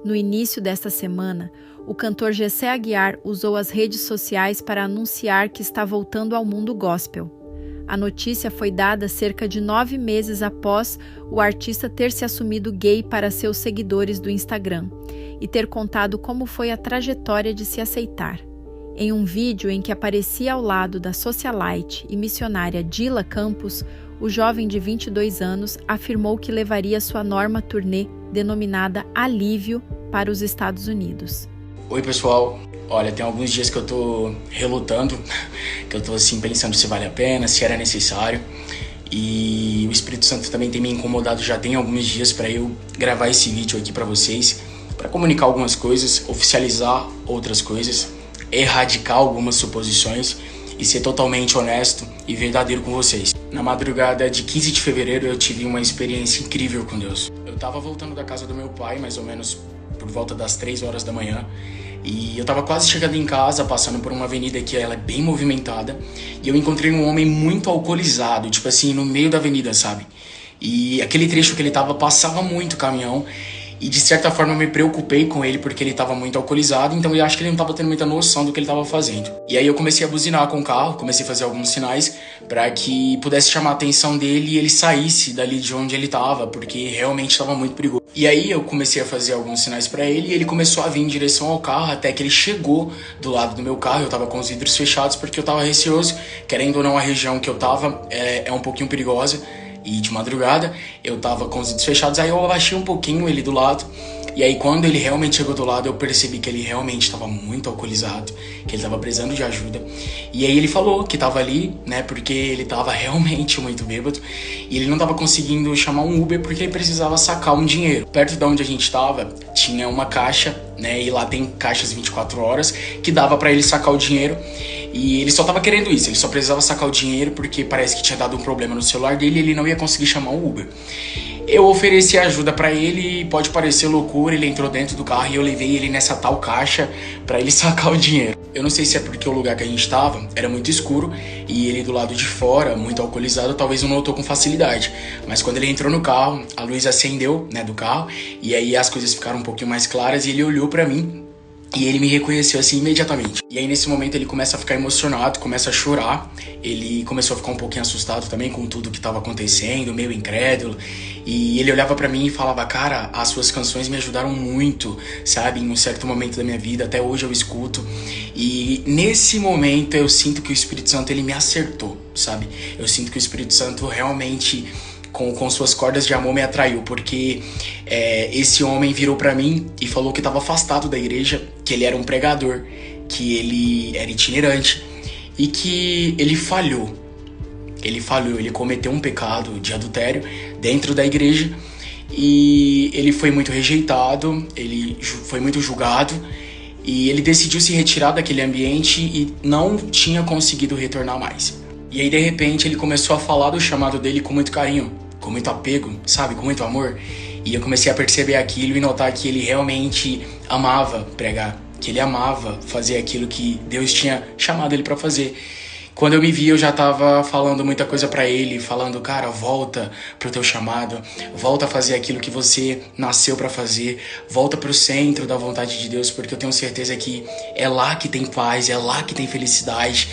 No início desta semana, o cantor Gessé Aguiar usou as redes sociais para anunciar que está voltando ao mundo gospel. A notícia foi dada cerca de 9 meses após o artista ter se assumido gay para seus seguidores do Instagram e ter contado como foi a trajetória de se aceitar. Em um vídeo em que aparecia ao lado da socialite e missionária Dila Campos, o jovem de 22 anos afirmou que levaria sua Norma turnê denominada Alívio para os Estados Unidos. Oi pessoal, olha, tem alguns dias que eu tô relutando, que eu tô assim pensando se vale a pena, se era necessário. E o Espírito Santo também tem me incomodado já tem alguns dias para eu gravar esse vídeo aqui para vocês, para comunicar algumas coisas, oficializar outras coisas, erradicar algumas suposições e ser totalmente honesto e verdadeiro com vocês. Na madrugada de 15 de fevereiro eu tive uma experiência incrível com Deus. Eu tava voltando da casa do meu pai, mais ou menos por volta das 3 horas da manhã, e eu tava quase chegando em casa, passando por uma avenida que ela é bem movimentada, e eu encontrei um homem muito alcoolizado, tipo assim, no meio da avenida, sabe? E aquele trecho que ele tava, passava muito caminhão, e de certa forma eu me preocupei com ele porque ele estava muito alcoolizado, então eu acho que ele não estava tendo muita noção do que ele estava fazendo. E aí eu comecei a buzinar com o carro, comecei a fazer alguns sinais para que pudesse chamar a atenção dele e ele saísse dali de onde ele estava, porque realmente estava muito perigoso. E aí eu comecei a fazer alguns sinais para ele e ele começou a vir em direção ao carro até que ele chegou do lado do meu carro. Eu estava com os vidros fechados porque eu estava receoso, querendo ou não a região que eu estava é um pouquinho perigosa. E de madrugada, eu tava com os vidros fechados, aí eu abaixei um pouquinho ele do lado. E aí quando ele realmente chegou do lado, eu percebi que ele realmente estava muito alcoolizado, que ele estava precisando de ajuda. E aí ele falou que estava ali, né, porque ele estava realmente muito bêbado. E ele não estava conseguindo chamar um Uber porque ele precisava sacar um dinheiro. Perto de onde a gente estava, tinha uma caixa, né, e lá tem caixas 24 horas, que dava para ele sacar o dinheiro. E ele só tava querendo isso, ele só precisava sacar o dinheiro porque parece que tinha dado um problema no celular dele e ele não ia conseguir chamar o Uber. Eu ofereci ajuda pra ele e pode parecer loucura, ele entrou dentro do carro e eu levei ele nessa tal caixa pra ele sacar o dinheiro. Eu não sei se é porque o lugar que a gente tava era muito escuro e ele do lado de fora, muito alcoolizado, talvez não notou com facilidade. Mas quando ele entrou no carro, a luz acendeu, né, do carro, e aí as coisas ficaram um pouquinho mais claras e ele olhou pra mim. E ele me reconheceu assim imediatamente. E aí nesse momento ele começa a ficar emocionado, começa a chorar. Ele começou a ficar um pouquinho assustado também com tudo que estava acontecendo, meio incrédulo. E ele olhava pra mim e falava, cara, as suas canções me ajudaram muito, sabe? Em um certo momento da minha vida, até hoje eu escuto. E nesse momento eu sinto que o Espírito Santo ele me acertou, sabe? Eu sinto que o Espírito Santo realmente com suas cordas de amor me atraiu, porque esse homem virou pra mim e falou que estava afastado da igreja, que ele era um pregador, que ele era itinerante e que ele falhou. Ele cometeu um pecado de adultério dentro da igreja e ele foi muito rejeitado, ele foi muito julgado e ele decidiu se retirar daquele ambiente e não tinha conseguido retornar mais. E aí de repente ele começou a falar do chamado dele com muito carinho, com muito apego, sabe, com muito amor. E eu comecei a perceber aquilo e notar que ele realmente amava pregar, que ele amava fazer aquilo que Deus tinha chamado ele pra fazer. Quando eu me vi, eu já tava falando muita coisa pra ele, falando, cara, volta pro teu chamado, volta a fazer aquilo que você nasceu pra fazer, volta pro centro da vontade de Deus, porque eu tenho certeza que é lá que tem paz, é lá que tem felicidade.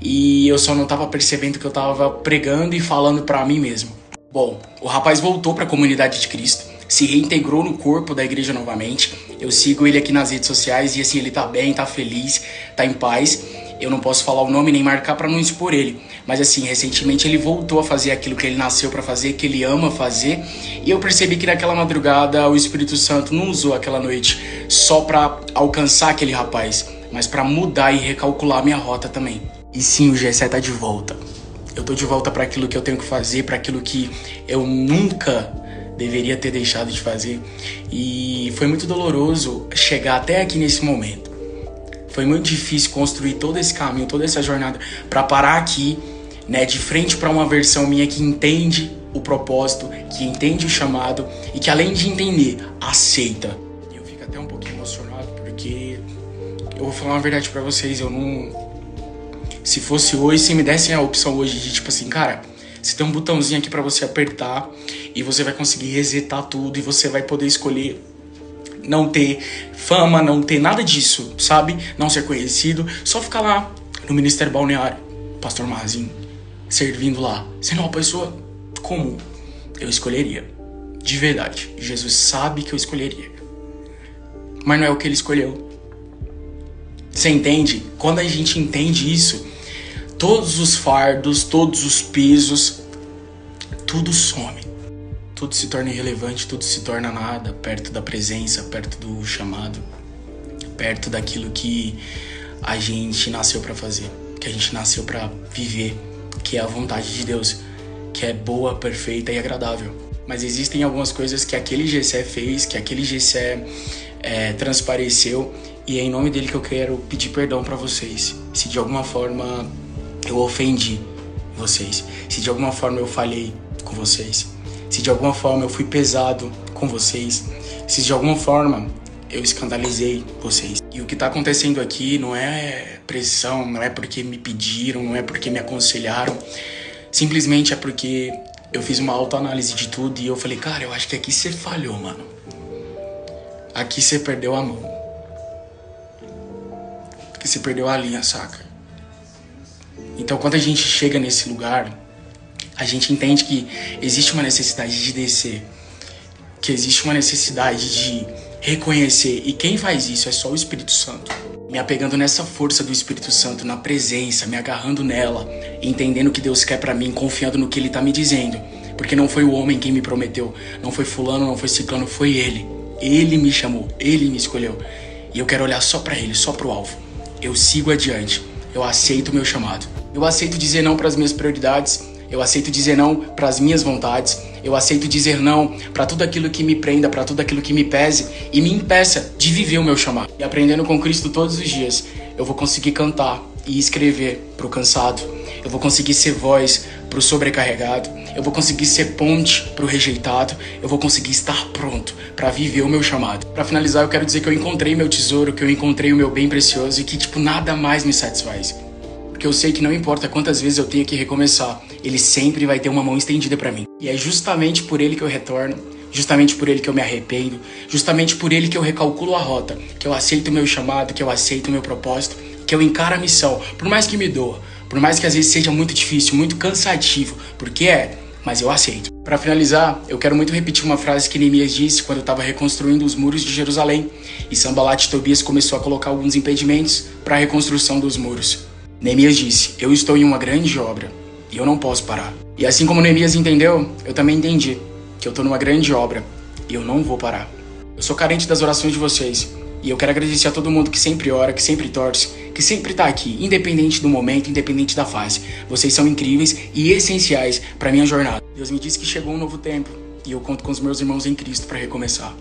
E eu só não tava percebendo que eu tava pregando e falando pra mim mesmo. Bom, o rapaz voltou para a comunidade de Cristo, se reintegrou no corpo da igreja novamente. Eu sigo ele aqui nas redes sociais e assim, ele tá bem, tá feliz, tá em paz. Eu não posso falar o nome nem marcar para não expor ele, mas assim, recentemente ele voltou a fazer aquilo que ele nasceu para fazer, que ele ama fazer. E eu percebi que naquela madrugada o Espírito Santo não usou aquela noite só para alcançar aquele rapaz, mas para mudar e recalcular minha rota também. E sim, o Gessé tá de volta. Eu tô de volta para aquilo que eu tenho que fazer, para aquilo que eu nunca deveria ter deixado de fazer. E foi muito doloroso chegar até aqui nesse momento. Foi muito difícil construir todo esse caminho, toda essa jornada para parar aqui, né, de frente para uma versão minha que entende o propósito, que entende o chamado e que além de entender, aceita. Eu fico até um pouquinho emocionado porque eu vou falar uma verdade para vocês, eu não... Se fosse hoje, se me dessem a opção hoje de tipo assim, cara, você tem um botãozinho aqui pra você apertar e você vai conseguir resetar tudo e você vai poder escolher não ter fama, não ter nada disso, sabe? Não ser conhecido, só ficar lá no Ministério Balneário, Pastor Mazinho, servindo lá, sendo uma pessoa comum. Eu escolheria, de verdade. Jesus sabe que eu escolheria. Mas não é o que ele escolheu. Você entende? Quando a gente entende isso, todos os fardos, todos os pesos, tudo some. Tudo se torna irrelevante, tudo se torna nada perto da presença, perto do chamado, perto daquilo que a gente nasceu para fazer, que a gente nasceu para viver, que é a vontade de Deus, que é boa, perfeita e agradável. Mas existem algumas coisas que aquele Gessé fez, que aquele Gessé transpareceu, e é em nome dele que eu quero pedir perdão para vocês. Se de alguma forma eu ofendi vocês, se de alguma forma eu falhei com vocês, se de alguma forma eu fui pesado com vocês, se de alguma forma eu escandalizei vocês. E o que tá acontecendo aqui não é pressão, não é porque me pediram, não é porque me aconselharam, simplesmente é porque eu fiz uma autoanálise de tudo e eu falei, cara, eu acho que aqui você falhou, mano. Aqui você perdeu a mão. Aqui você perdeu a linha, saca? Então quando a gente chega nesse lugar, a gente entende que existe uma necessidade de descer, que existe uma necessidade de reconhecer, e quem faz isso é só o Espírito Santo. Me apegando nessa força do Espírito Santo, na presença, me agarrando nela, entendendo o que Deus quer pra mim, confiando no que Ele tá me dizendo. Porque não foi o homem quem me prometeu, não foi fulano, não foi ciclano, foi Ele. Ele me chamou, Ele me escolheu. E eu quero olhar só pra Ele, só pro alvo. Eu sigo adiante, eu aceito o meu chamado. Eu aceito dizer não pras minhas prioridades, eu aceito dizer não pras minhas vontades, eu aceito dizer não pra tudo aquilo que me prenda, pra tudo aquilo que me pese e me impeça de viver o meu chamado. E aprendendo com Cristo todos os dias, eu vou conseguir cantar e escrever pro cansado, eu vou conseguir ser voz pro sobrecarregado, eu vou conseguir ser ponte pro rejeitado, eu vou conseguir estar pronto pra viver o meu chamado. Pra finalizar, eu quero dizer que eu encontrei meu tesouro, que eu encontrei o meu bem precioso e que, nada mais me satisfaz. Porque eu sei que não importa quantas vezes eu tenha que recomeçar, Ele sempre vai ter uma mão estendida pra mim. E é justamente por Ele que eu retorno, justamente por Ele que eu me arrependo, justamente por Ele que eu recalculo a rota, que eu aceito o meu chamado, que eu aceito o meu propósito, que eu encaro a missão, por mais que me doa, por mais que às vezes seja muito difícil, muito cansativo, porque mas eu aceito. Pra finalizar, eu quero muito repetir uma frase que Neemias disse quando eu estava reconstruindo os muros de Jerusalém, e Sanbalat e Tobias começou a colocar alguns impedimentos para a reconstrução dos muros. Neemias disse, eu estou em uma grande obra e eu não posso parar. E assim como Neemias entendeu, eu também entendi que eu estou numa grande obra e eu não vou parar. Eu sou carente das orações de vocês e eu quero agradecer a todo mundo que sempre ora, que sempre torce, que sempre tá aqui, independente do momento, independente da fase. Vocês são incríveis e essenciais para minha jornada. Deus me disse que chegou um novo tempo e eu conto com os meus irmãos em Cristo para recomeçar.